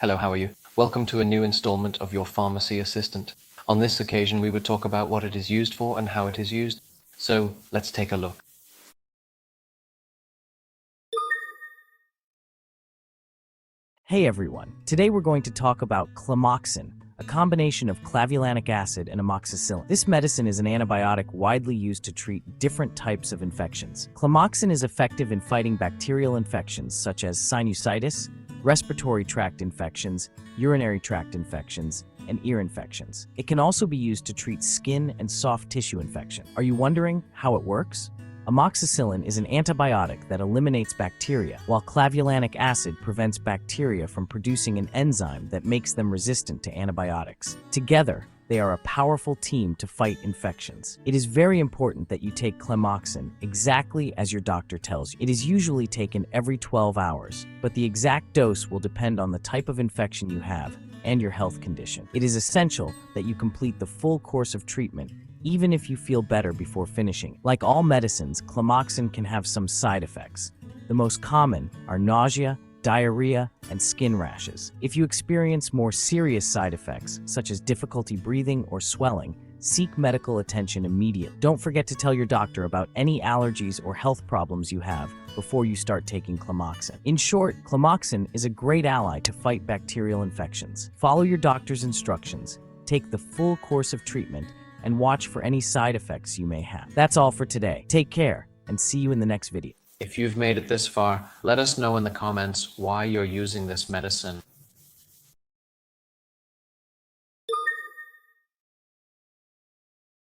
Hello, how are you? Welcome to a new installment of your Pharmacy Assistant. On this occasion, we would talk about what it is used for and how it is used. So, let's take a look. Hey everyone, today we're going to talk about Clamoxin, a combination of clavulanic acid and amoxicillin. This medicine is an antibiotic widely used to treat different types of infections. Clamoxin is effective in fighting bacterial infections such as sinusitis, respiratory tract infections, urinary tract infections, and ear infections. It can also be used to treat skin and soft tissue infection. Are you wondering how it works? Amoxicillin is an antibiotic that eliminates bacteria, while clavulanic acid prevents bacteria from producing an enzyme that makes them resistant to antibiotics. Together, they are a powerful team to fight infections. It is very important that you take Clamoxin exactly as your doctor tells you. It is usually taken every 12 hours, but the exact dose will depend on the type of infection you have and your health condition. It is essential that you complete the full course of treatment even if you feel better before finishing. Like all medicines, Clamoxin can have some side effects. The most common are nausea, diarrhea, and skin rashes. If you experience more serious side effects, such as difficulty breathing or swelling, seek medical attention immediately. Don't forget to tell your doctor about any allergies or health problems you have before you start taking Clamoxin. In short, Clamoxin is a great ally to fight bacterial infections. Follow your doctor's instructions, take the full course of treatment, and watch for any side effects you may have. That's all for today. Take care, and see you in the next video. If you've made it this far, let us know in the comments why you're using this medicine.